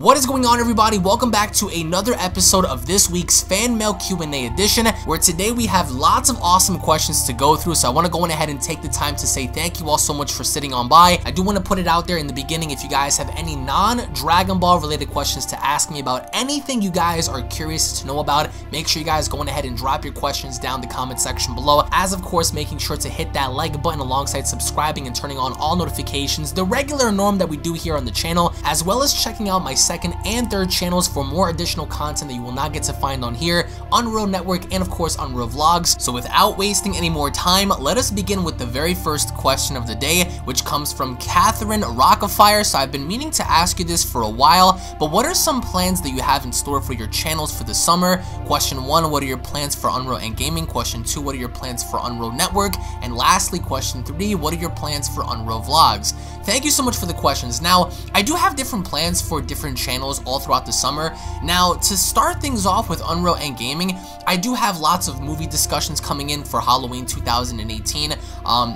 What is going on, everybody? Welcome back to another episode of this week's Fan Mail Q&A edition, where today we have lots of awesome questions to go through. So I want to go ahead and take the time to say thank you all so much for sitting on by. I do want to put it out there in the beginning, if you guys have any non-Dragon Ball related questions to ask me about anything you guys are curious to know about, make sure you guys go ahead and drop your questions down the comment section below. As of course, making sure to hit that like button alongside subscribing and turning on all notifications, the regular norm that we do here on the channel, as well as checking out my second and third channels for more additional content that you will not get to find on here, Unreal Network, and of course Unreal Vlogs. So without wasting any more time, let us begin with the very first question of the day, which comes from Catherine Rockafire. So I've been meaning to ask you this for a while, but what are some plans that you have in store for your channels for the summer? Question 1, what are your plans for UnrealEntGaming? Question 2, what are your plans for Unreal Network? And lastly, question 3, what are your plans for Unreal Vlogs? Thank you so much for the questions. Now, I do have different plans for different channels all throughout the summer. Now, to start things off with UnrealEntGaming, I do have lots of movie discussions coming in for Halloween 2018,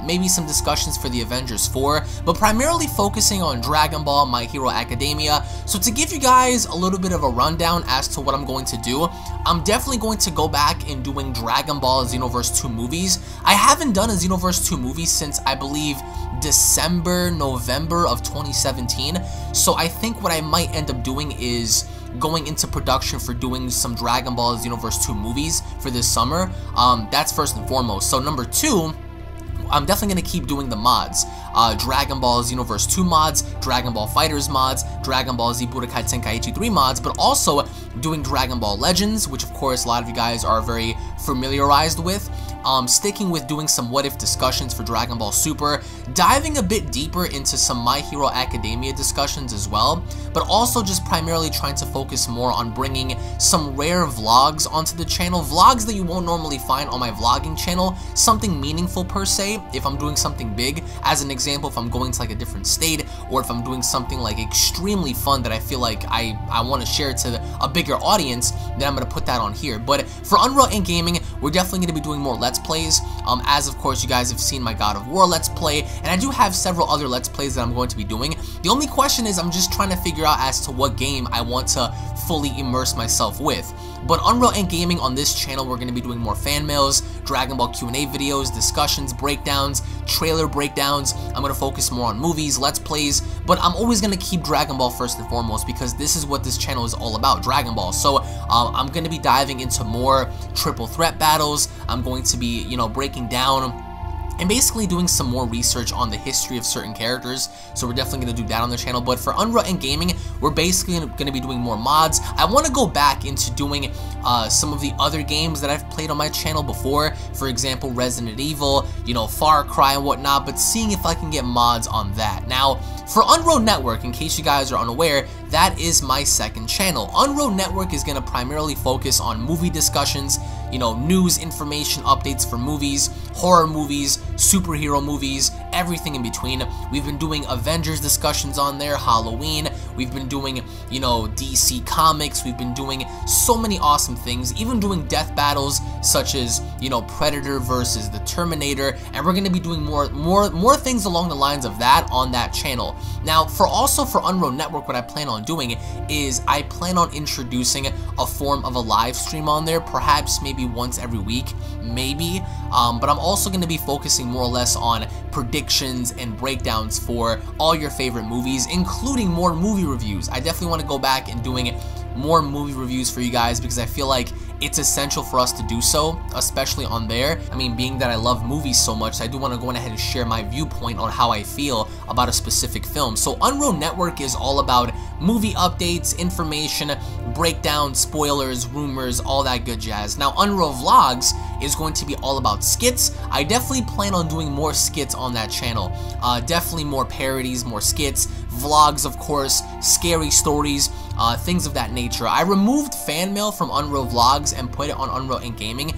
maybe some discussions for the Avengers 4, but primarily focusing on Dragon Ball, My Hero Academia. So to give you guys a little bit of a rundown as to what I'm going to do, I'm definitely going to go back and doing Dragon Ball Xenoverse 2 movies. I haven't done a Xenoverse 2 movie since, I believe, December, November of 2017. So I think what I might end up doing is going into production for doing some Dragon Ball Xenoverse 2 movies for this summer. That's first and foremost. So number 2, I'm definitely going to keep doing the mods. Dragon Ball Xenoverse 2 mods, Dragon Ball FighterZ mods, Dragon Ball Z Budokai Tenkaichi 3 mods, but also doing Dragon Ball Legends, which of course a lot of you guys are very familiarized with. Sticking with doing some what-if discussions for Dragon Ball Super, diving a bit deeper into some My Hero Academia discussions as well, but also just primarily trying to focus more on bringing some rare vlogs onto the channel, vlogs that you won't normally find on my vlogging channel, something meaningful per se, if I'm doing something big. As an example, if I'm going to like a different state, or if I'm doing something like extremely fun that I feel like I want to share to a bigger audience, then I'm going to put that on here. But for UnrealEntGaming, we're definitely going to be doing more Let's Plays, as of course you guys have seen my God of War Let's Play, and I do have several other Let's Plays that I'm going to be doing. The only question is I'm just trying to figure out as to what game I want to fully immerse myself with. But UnrealEntGaming, on this channel, we're going to be doing more fan mails, Dragon Ball Q&A videos, discussions, breakdowns, trailer breakdowns. I'm going to focus more on movies, Let's Plays, but I'm always going to keep Dragon Ball first and foremost because this is what this channel is all about, Dragon Ball. So I'm going to be diving into more triple threat battles. I'm going to be, breaking down and basically doing some more research on the history of certain characters, so we're definitely going to do that on the channel. But for UnrealEntGaming, we're basically going to be doing more mods. I want to go back into doing some of the other games that I've played on my channel before, for example, Resident Evil, Far Cry and whatnot, but seeing if I can get mods on that. Now, for Unreal Network, in case you guys are unaware, that is my second channel. Unreal Network is going to primarily focus on movie discussions, news, information, updates for movies, horror movies, superhero movies, everything in between. We've been doing Avengers discussions on there, Halloween, we've been doing, DC Comics, we've been doing so many awesome things, even doing death battles such as, Predator versus the Terminator, and we're going to be doing more things along the lines of that on that channel. Now, for Unreal Network, what I plan on doing is I plan on introducing a form of a live stream on there, perhaps maybe once every week, maybe, but I'm also going to be focusing more or less on predictions and breakdowns for all your favorite movies, including more movie reviews. I definitely want to go back and doing more movie reviews for you guys because I feel like it's essential for us to do so, especially on there. I mean, being that I love movies so much, I do want to go ahead and share my viewpoint on how I feel about a specific film. So Unreal Network is all about movie updates, information, breakdowns, spoilers, rumors, all that good jazz. Now, Unreal Vlogs is going to be all about skits. I definitely plan on doing more skits on that channel. Definitely more parodies, more skits, vlogs, of course, scary stories, things of that nature. I removed fan mail from Unreal Vlogs and put it on UnrealEntGaming,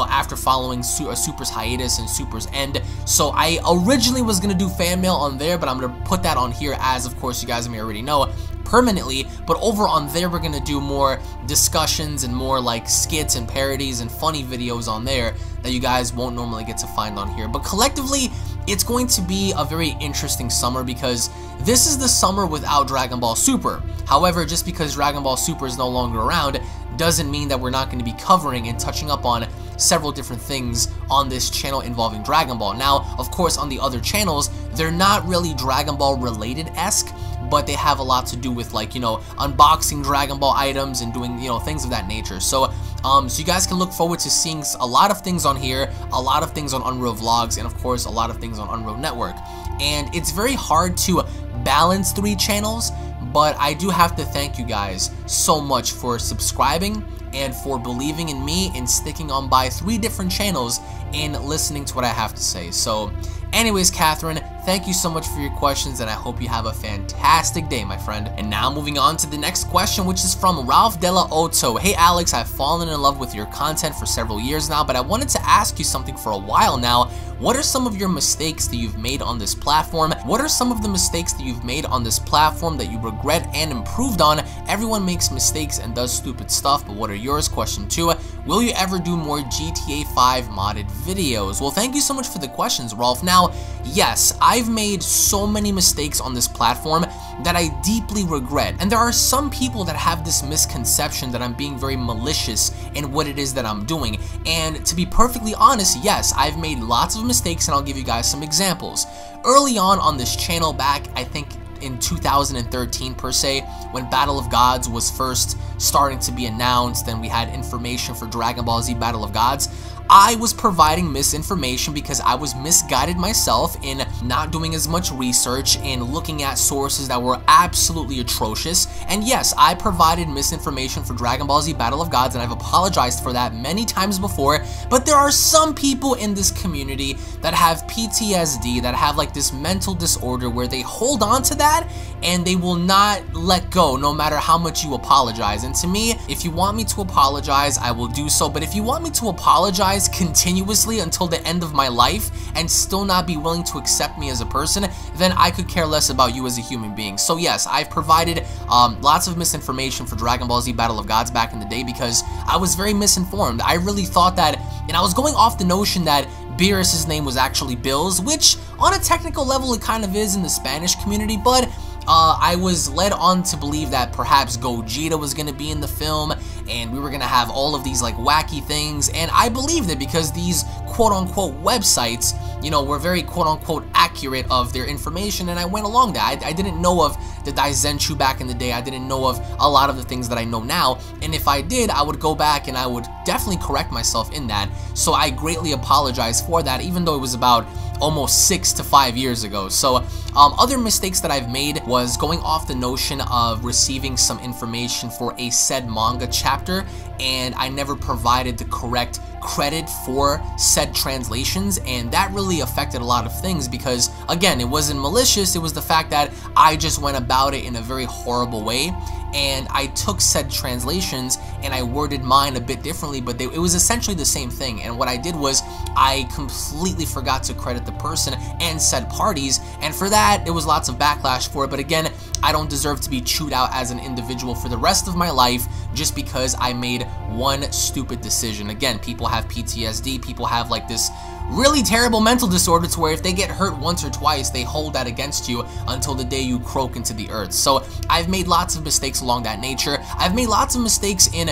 after following Super's hiatus and Super's end. So I originally was going to do fan mail on there, but I'm going to put that on here as, of course, you guys may already know, permanently. But over on there, we're going to do more discussions and more like skits and parodies and funny videos on there that you guys won't normally get to find on here. But collectively, it's going to be a very interesting summer because this is the summer without Dragon Ball Super. However, just because Dragon Ball Super is no longer around doesn't mean that we're not going to be covering and touching up on several different things on this channel involving Dragon Ball. Now, of course, on the other channels, they're not really Dragon Ball related-esque, but they have a lot to do with, like, you know, unboxing Dragon Ball items and doing, you know, things of that nature. So you guys can look forward to seeing a lot of things on here, a lot of things on Unreal Vlogs, and of course, a lot of things on Unreal Network. And it's very hard to balance 3 channels, but I do have to thank you guys so much for subscribing and for believing in me and sticking on by 3 different channels and listening to what I have to say. So anyways, Catherine, thank you so much for your questions, and I hope you have a fantastic day, my friend. And now moving on to the next question, which is from Ralph Della Otto. Hey Alex, I've fallen in love with your content for several years now, but I wanted to ask you something for a while now. What are some of your mistakes that you've made on this platform? What are some of the mistakes that you've made on this platform that you regret and improved on? Everyone makes mistakes and does stupid stuff, but what are yours? Question 2, will you ever do more GTA 5 modded videos? Well, thank you so much for the questions, Rolf. Now, yes, I've made so many mistakes on this platform that I deeply regret. And there are some people that have this misconception that I'm being very malicious in what it is that I'm doing. And to be perfectly honest, yes, I've made lots of mistakes, and I'll give you guys some examples. Early on this channel, back, I think, in 2013 per se, when Battle of Gods was first starting to be announced and we had information for Dragon Ball Z Battle of Gods, I was providing misinformation because I was misguided myself in not doing as much research and looking at sources that were absolutely atrocious. And yes, I provided misinformation for Dragon Ball Z Battle of Gods, and I've apologized for that many times before, but there are some people in this community that have PTSD, that have like this mental disorder where they hold on to that and they will not let go no matter how much you apologize. And to me, if you want me to apologize, I will do so, but if you want me to apologize continuously until the end of my life and still not be willing to accept me as a person, then I could care less about you as a human being. So yes, I've provided lots of misinformation for Dragon Ball Z Battle of Gods back in the day because I was very misinformed. I really thought that, and I was going off the notion that Beerus's name was actually Bills, which on a technical level it kind of is in the Spanish community, but I was led on to believe that perhaps Gogeta was going to be in the film and we were going to have all of these like wacky things, and I believed it because these quote-unquote websites, you know, were very quote-unquote accurate of their information, and I went along that. I didn't know of the Daizenshuu back in the day. I didn't know of a lot of the things that I know now, and if I did, I would go back and I would definitely correct myself in that. So I greatly apologize for that, even though it was about almost 6 to 5 years ago. So other mistakes that I've made was going off the notion of receiving some information for a said manga chapter, and I never provided the correct credit for said translations, and that really affected a lot of things because, again, it wasn't malicious. It was the fact that I just went about it in a very horrible way, and I took said translations and I worded mine a bit differently, but it was essentially the same thing. And what I did was I completely forgot to credit the person and said parties, and for that there was lots of backlash for it. But again, I don't deserve to be chewed out as an individual for the rest of my life just because I made one stupid decision. Again, people have PTSD, people have like this really terrible mental disorder to where if they get hurt once or twice, they hold that against you until the day you croak into the earth. So I've made lots of mistakes along that nature. I've made lots of mistakes in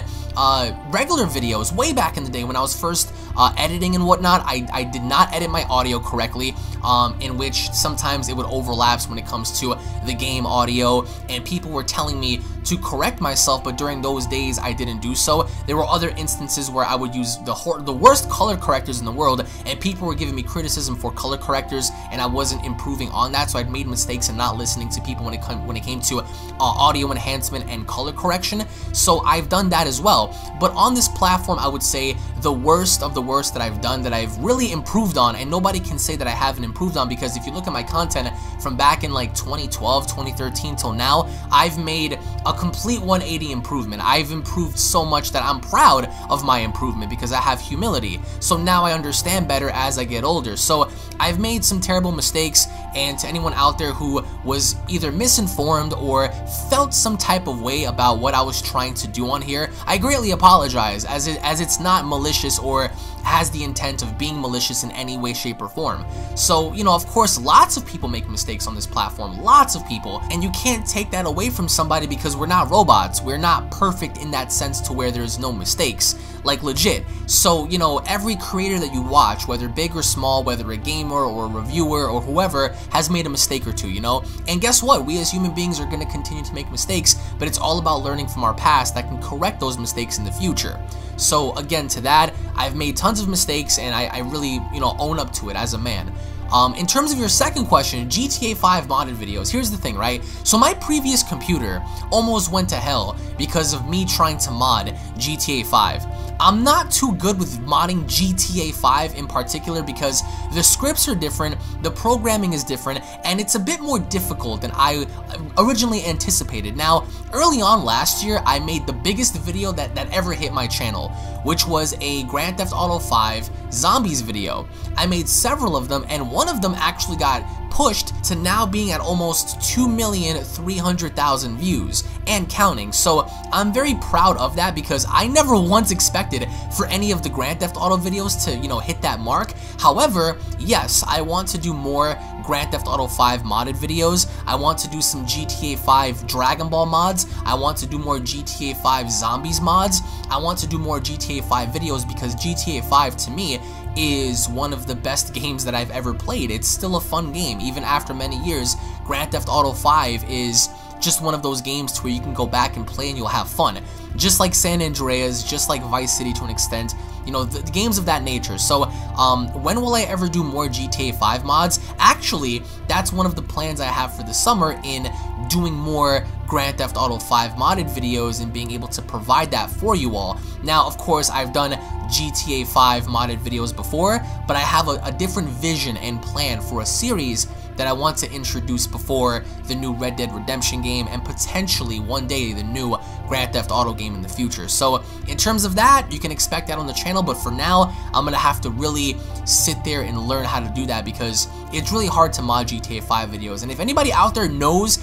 regular videos way back in the day when I was first editing and whatnot. I did not edit my audio correctly, in which sometimes it would overlap when it comes to the game audio, and people were telling me to correct myself, but during those days I didn't do so. There were other instances where I would use the worst color correctors in the world, and people were giving me criticism for color correctors, and I wasn't improving on that, so I'd made mistakes and not listening to people when it came to audio enhancement and color correction. So I've done that as well. But on this platform, I would say the worst of the worst that I've done, that I've really improved on, and nobody can say that I haven't improved on, because if you look at my content from back in like 2012, 2013 till now, I've made a complete 180 improvement. I've improved so much that I'm proud of my improvement because I have humility. So now I understand better as I get older. So I've made some terrible mistakes, and to anyone out there who was either misinformed or felt some type of way about what I was trying to do on here, I greatly apologize, as it's not malicious or has the intent of being malicious in any way, shape, or form. So, you know, of course, lots of people make mistakes on this platform, lots of people, and you can't take that away from somebody because we're not robots. We're not perfect in that sense to where there's no mistakes, like legit. So, you know, every creator that you watch, whether big or small, whether a gamer or a reviewer or whoever, has made a mistake or two, you know? And guess what? We as human beings are going to continue to make mistakes, but it's all about learning from our past that can correct those mistakes in the future. So again, to that, I've made tons of mistakes and I really, you know, own up to it as a man. In terms of your second question, GTA 5 modded videos, here's the thing, right? So my previous computer almost went to hell because of me trying to mod GTA 5. I'm not too good with modding GTA 5 in particular because the scripts are different, the programming is different, and it's a bit more difficult than I originally anticipated. Now, early on last year, I made the biggest video that ever hit my channel, which was a Grand Theft Auto 5 Zombies video. I made several of them, and one of them actually got pushed to now being at almost 2,300,000 views and counting. So I'm very proud of that because I never once expected for any of the Grand Theft Auto videos to, you know, hit that mark. However, yes, I want to do more Grand Theft Auto 5 modded videos. I want to do some GTA 5 Dragon Ball mods. I want to do more GTA 5 Zombies mods. I want to do more GTA 5 videos because GTA 5 to me is one of the best games that I've ever played. It's still a fun game. Even after many years, Grand Theft Auto 5 is just one of those games to where you can go back and play and you'll have fun. Just like San Andreas, just like Vice City to an extent, you know, the games of that nature. So when will I ever do more GTA 5 mods? Actually, that's one of the plans I have for the summer in doing more Grand Theft Auto 5 modded videos and being able to provide that for you all. Now, of course, I've done GTA 5 modded videos before, but I have a different vision and plan for a series that I want to introduce before the new Red Dead Redemption game and potentially one day the new Grand Theft Auto game in the future. So in terms of that, you can expect that on the channel, but for now, I'm gonna have to really sit there and learn how to do that because it's really hard to mod GTA 5 videos. And if anybody out there knows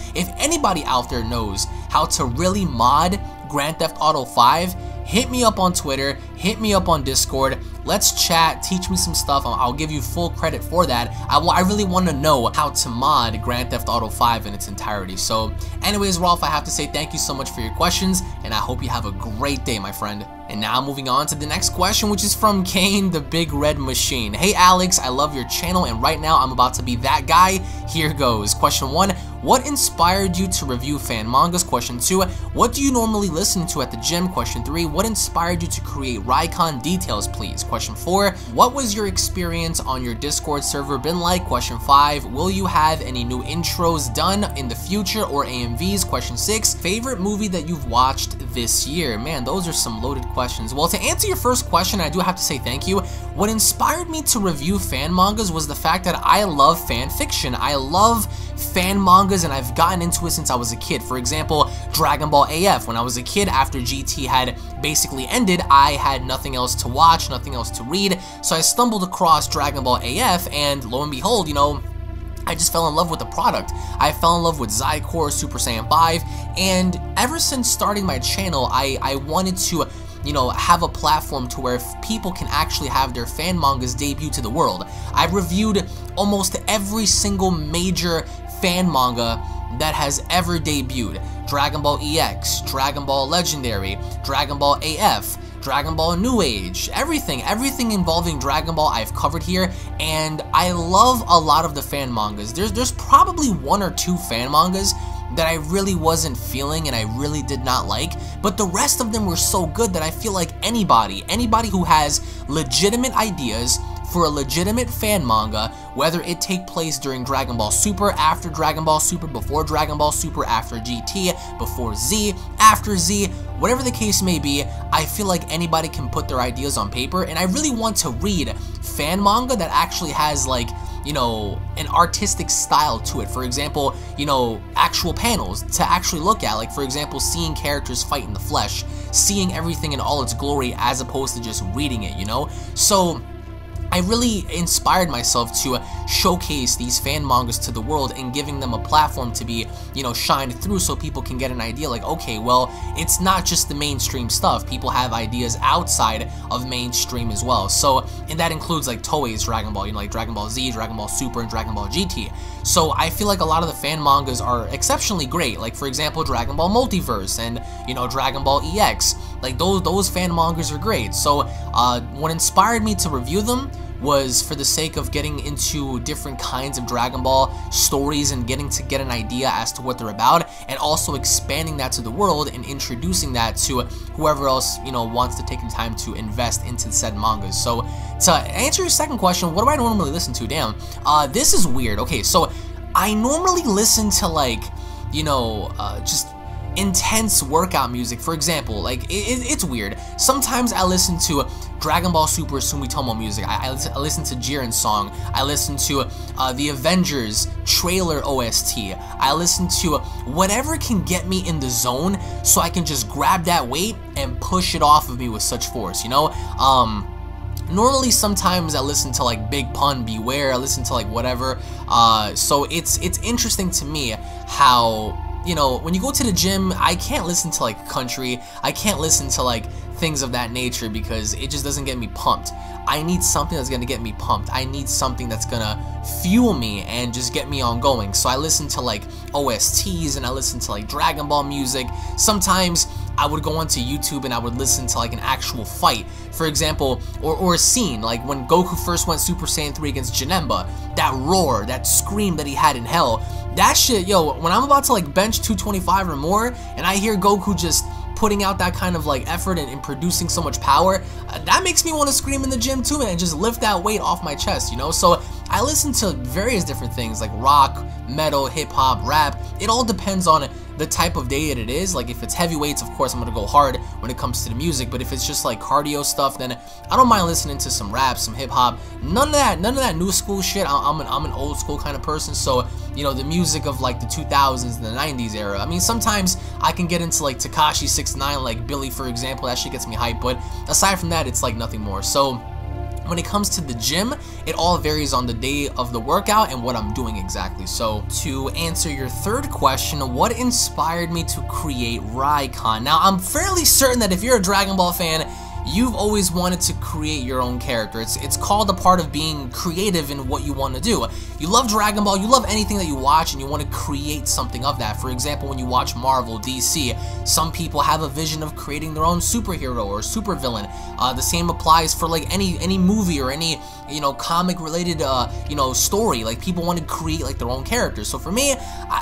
how to really mod Grand Theft Auto 5, hit me up on Twitter, hit me up on Discord, let's chat, teach me some stuff. I'll give you full credit for that. I really want to know how to mod Grand Theft Auto 5 in its entirety. So anyways, Rolf, I have to say thank you so much for your questions, and I hope you have a great day, my friend. And now moving on to the next question, which is from Kane, the Big Red Machine. Hey Alex, I love your channel, and right now I'm about to be that guy. Here goes. Question 1, what inspired you to review fan mangas? Question 2, what do you normally listen to at the gym? Question 3, what inspired you to create Rycon? Details, please. Question 4, what was your experience on your Discord server been like? Question 5, will you have any new intros done in the future or AMVs? Question 6, favorite movie that you've watched this year? Man, those are some loaded questions. Well, to answer your first question, I do have to say thank you. What inspired me to review fan mangas was the fact that I love fan fiction. I love fan mangas and I've gotten into it since I was a kid. For example, Dragon Ball AF. When I was a kid, after GT had basically ended, I had nothing else to watch, nothing else to read, so I stumbled across Dragon Ball AF, and lo and behold, you know, I just fell in love with the product. I fell in love with Zycore, Super Saiyan 5, and ever since starting my channel, I wanted to, you know, have a platform to where people can actually have their fan mangas debut to the world. I've reviewed almost every single major fan manga that has ever debuted. Dragon Ball EX, Dragon Ball Legendary, Dragon Ball AF, Dragon Ball New Age, everything involving Dragon Ball I've covered here, and I love a lot of the fan mangas. There's probably 1 or 2 fan mangas that I really wasn't feeling and I really did not like, but the rest of them were so good that I feel like anybody who has legitimate ideas for a legitimate fan manga, whether it take place during Dragon Ball Super, after Dragon Ball Super, before Dragon Ball Super, after GT, before Z, after Z, whatever the case may be, I feel like anybody can put their ideas on paper, and I really want to read fan manga that actually has, like, you know, an artistic style to it. For example, you know, actual panels to actually look at, like for example, seeing characters fight in the flesh, seeing everything in all its glory as opposed to just reading it, you know? So I really inspired myself to showcase these fan mangas to the world and giving them a platform to be, you know, shined through so people can get an idea like, okay, well, it's not just the mainstream stuff. People have ideas outside of mainstream as well. So, and that includes like Toei's Dragon Ball, you know, like Dragon Ball Z, Dragon Ball Super, and Dragon Ball GT. So I feel like a lot of the fan mangas are exceptionally great. Like, for example, Dragon Ball Multiverse and, you know, Dragon Ball EX. Like, those fan mangas are great. So what inspired me to review them was for the sake of getting into different kinds of Dragon Ball stories and getting to get an idea as to what they're about, and also expanding that to the world and introducing that to whoever else, you know, wants to take the time to invest into said mangas. So to answer your second question, what do I normally listen to? Damn, this is weird. Okay, so I normally listen to, like, you know, just intense workout music. For example, like, it's weird. Sometimes I listen to Dragon Ball Super Sumitomo music. I listen to Jiren's song. I listen to the Avengers trailer OST. I listen to whatever can get me in the zone so I can just grab that weight and push it off of me with such force, you know? Normally, sometimes I listen to like Big Pun, Beware, I listen to like whatever. So it's interesting to me how, you know, when you go to the gym, I can't listen to like country, I can't listen to like things of that nature because it just doesn't get me pumped. I need something that's gonna get me pumped. I need something that's gonna fuel me and just get me on going. So I listen to like OSTs and I listen to like Dragon Ball music. Sometimes I would go onto YouTube and I would listen to like an actual fight, for example, or a scene like when Goku first went Super Saiyan 3 against Janemba. That roar, that scream that he had in hell, that shit, yo, when I'm about to like bench 225 or more and I hear Goku just putting out that kind of like effort and producing so much power, that makes me want to scream in the gym too and just lift that weight off my chest, you know? So I listen to various different things like rock, metal, hip-hop, rap. It all depends on the type of day that it is. Like, if it's heavyweights, of course I'm gonna go hard when it comes to the music, but if it's just like cardio stuff, then I don't mind listening to some rap, some hip-hop. None of that new school shit. I'm an old school kind of person, so, you know, the music of like the 2000s and the 90s era. I mean, sometimes I can get into like Tekashi 6ix9ine, like Billy, for example. That shit gets me hyped, but aside from that, it's like nothing more. So when it comes to the gym, it all varies on the day of the workout and what I'm doing exactly. So to answer your third question, what inspired me to create Rycon? Now, I'm fairly certain that if you're a Dragon Ball fan, you've always wanted to create your own character. It's called a part of being creative in what you want to do. You love Dragon Ball, you love anything that you watch, and you want to create something of that. For example, when you watch Marvel, DC, some people have a vision of creating their own superhero or supervillain. The same applies for like any movie or any, you know, comic related you know, story. Like, people want to create like their own characters. So for me,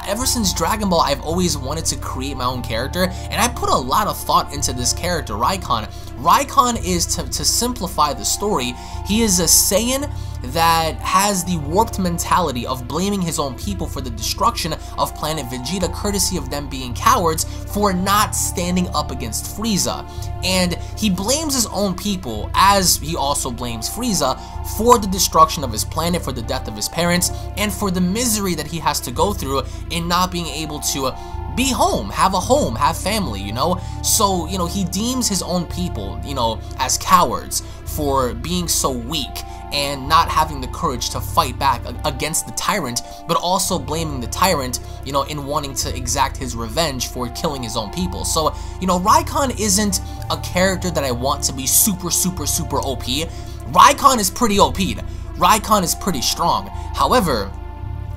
ever since Dragon Ball, I've always wanted to create my own character, and I put a lot of thought into this character, Rycon. Rycon is, to simplify the story, he is a Saiyan that has the warped mentality of blaming his own people for the destruction of planet Vegeta, courtesy of them being cowards for not standing up against Frieza. And he blames his own people, as he also blames Frieza, for the destruction of his planet, for the death of his parents, and for the misery that he has to go through in not being able to be home, have family, you know? So, you know, he deems his own people, you know, as cowards for being so weak and not having the courage to fight back against the tyrant, but also blaming the tyrant, you know, in wanting to exact his revenge for killing his own people. So, you know, Rycon isn't a character that I want to be super OP. Rycon is pretty OP. Rycon is pretty strong. However,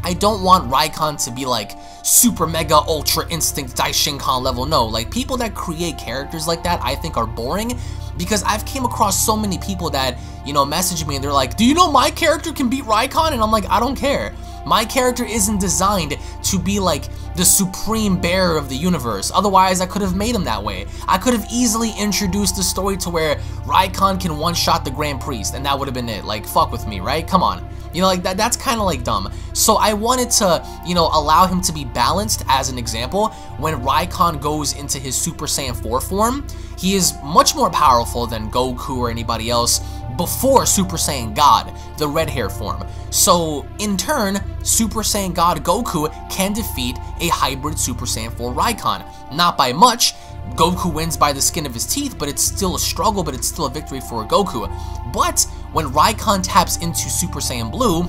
I don't want Rycon to be like super mega ultra instinct Daishinkan level. No, like, people that create characters like that I think are boring, because I've came across so many people that, you know, message me and they're like, do you know my character can beat Rycon? And I'm like, I don't care. My character isn't designed to be like the supreme bearer of the universe. Otherwise, I could have made him that way. I could have easily introduced the story to where Rycon can one-shot the Grand Priest, and that would have been it. Like, fuck with me, right? Come on. You know, like, that's kind of like dumb. So I wanted to, you know, allow him to be balanced. As an example, when Rycon goes into his Super Saiyan 4 form, he is much more powerful than Goku or anybody else before Super Saiyan God, the red hair form. So in turn, Super Saiyan God Goku can defeat a hybrid Super Saiyan 4 Rycon. Not by much. Goku wins by the skin of his teeth, but it's still a struggle, but it's still a victory for Goku. But when Rycon taps into Super Saiyan Blue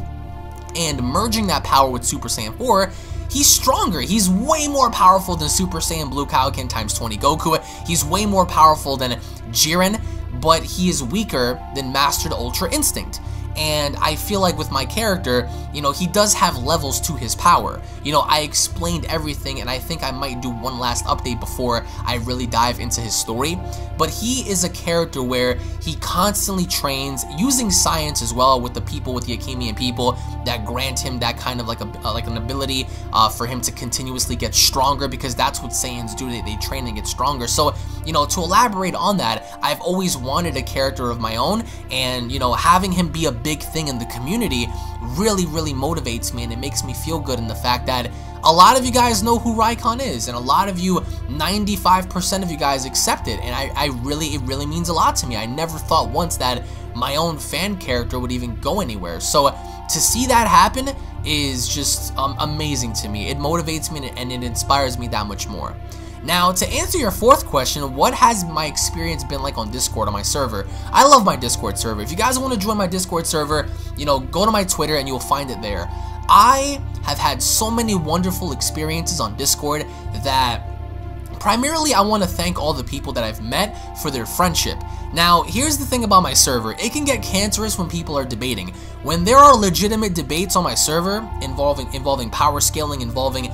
and merging that power with Super Saiyan 4, he's stronger. He's way more powerful than Super Saiyan Blue Kaioken times 20 Goku. He's way more powerful than Jiren, but he is weaker than Mastered Ultra Instinct. And I feel like with my character, you know, he does have levels to his power. You know, I explained everything, and I think I might do one last update before I really dive into his story. But he is a character where he constantly trains using science as well with the people, with the Akemian people, that grant him that kind of like an ability for him to continuously get stronger, because that's what Saiyans do. They train and get stronger. So, you know, to elaborate on that, I've always wanted a character of my own, and, you know, having him be a big thing in the community really motivates me, and it makes me feel good in the fact that a lot of you guys know who Rycon is, and a lot of you, 95% of you guys accept it, and it really means a lot to me. I never thought once that my own fan character would even go anywhere. So to see that happen is just amazing to me. It motivates me, and it inspires me that much more. Now, to answer your fourth question, what has my experience been like on Discord, on my server? I love my Discord server. If you guys want to join my Discord server, you know, go to my Twitter and you'll find it there. I have had so many wonderful experiences on Discord that primarily I want to thank all the people that I've met for their friendship. Now, here's the thing about my server. It can get cancerous when people are debating. When there are legitimate debates on my server involving power scaling, involving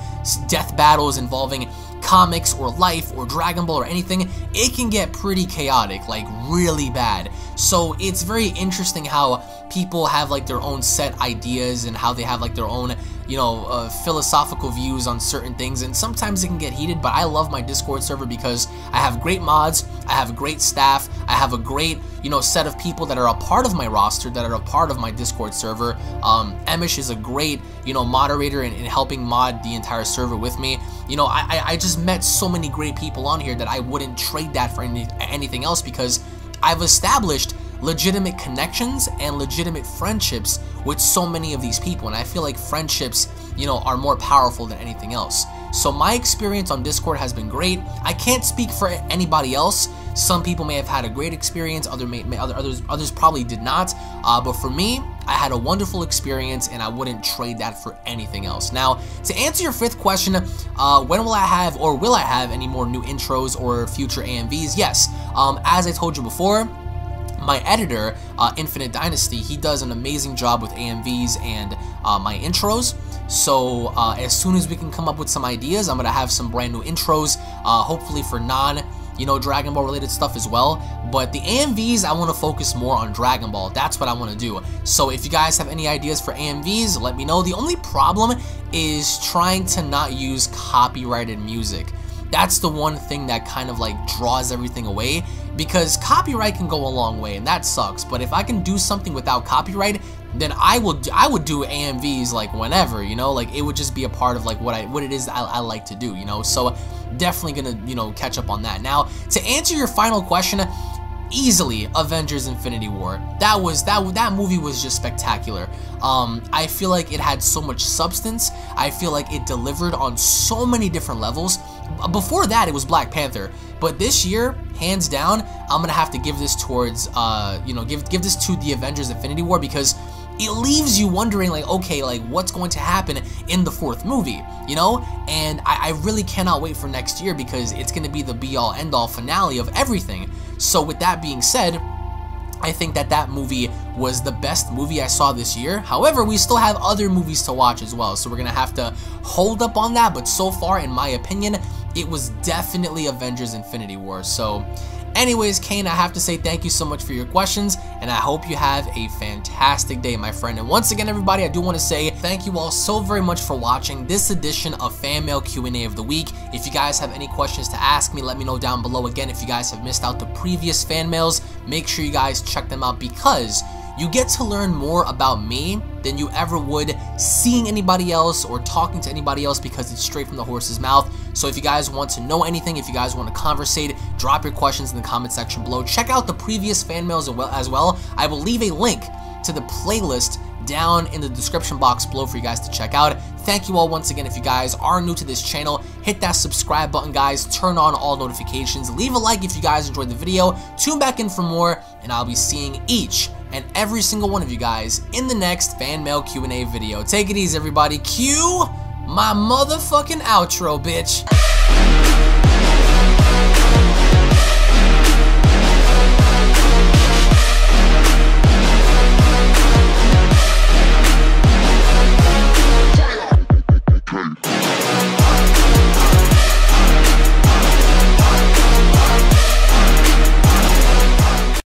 death battles, involving comics or life or Dragon Ball or anything, it can get pretty chaotic, like really bad. So it's very interesting how people have like their own set ideas and how they have like their own, you know, philosophical views on certain things, and sometimes it can get heated. But I love my Discord server because I have great mods, I have great staff, I have a great, you know, set of people that are a part of my roster, that are a part of my Discord server. Emish is a great, you know, moderator in helping mod the entire server with me. You know, I just met so many great people on here that I wouldn't trade that for anything else, because I've established legitimate connections and legitimate friendships with so many of these people, and I feel like friendships, you know, are more powerful than anything else. So my experience on Discord has been great. I can't speak for anybody else. Some people may have had a great experience, others probably did not, but for me, I had a wonderful experience, and I wouldn't trade that for anything else. Now, to answer your fifth question, when will I have, or will I have, any more new intros or future AMVs? Yes, as I told you before, my editor, Infinite Dynasty, he does an amazing job with AMVs and my intros. So as soon as we can come up with some ideas, I'm gonna have some brand new intros, hopefully for Dragon Ball related stuff as well. But the AMVs, I want to focus more on Dragon Ball. That's what I want to do. So if you guys have any ideas for AMVs, let me know. The only problem is trying to not use copyrighted music. That's the one thing that kind of like draws everything away, because copyright can go a long way, and that sucks. But if I can do something without copyright, then I would do AMVs like whenever, you know, like it would just be a part of like what it is I like to do, you know. So definitely gonna, you know, catch up on that. Now, to answer your final question, easily Avengers Infinity War. That movie was just spectacular. I feel like it had so much substance. I feel like it delivered on so many different levels. Before that, it was Black Panther, but this year, hands down, I'm gonna have to give this towards give this to the Avengers Infinity War, because it leaves you wondering, like, okay, like what's going to happen in the fourth movie, you know? And I really cannot wait for next year, because it's gonna be the be-all end-all finale of everything. So with that being said, I think that movie was the best movie I saw this year. However, we still have other movies to watch as well, so we're gonna have to hold up on that. But so far, in my opinion, it was definitely Avengers Infinity War. So anyways, Kane, I have to say thank you so much for your questions, and I hope you have a fantastic day, my friend. And once again, everybody, I do want to say thank you all so very much for watching this edition of Fan Mail Q&A of the week. If you guys have any questions to ask me, let me know down below. Again, if you guys have missed out the previous fan mails, make sure you guys check them out, because you get to learn more about me than you ever would seeing anybody else or talking to anybody else, because it's straight from the horse's mouth. So if you guys want to know anything, if you guys want to conversate, drop your questions in the comment section below. Check out the previous fan mails as well. I will leave a link to the playlist down in the description box below for you guys to check out. Thank you all once again. If you guys are new to this channel, hit that subscribe button, guys. Turn on all notifications. Leave a like if you guys enjoyed the video. Tune back in for more, and I'll be seeing each and every single one of you guys in the next fan mail Q&A video. Take it easy, everybody. Cue my motherfucking outro, bitch.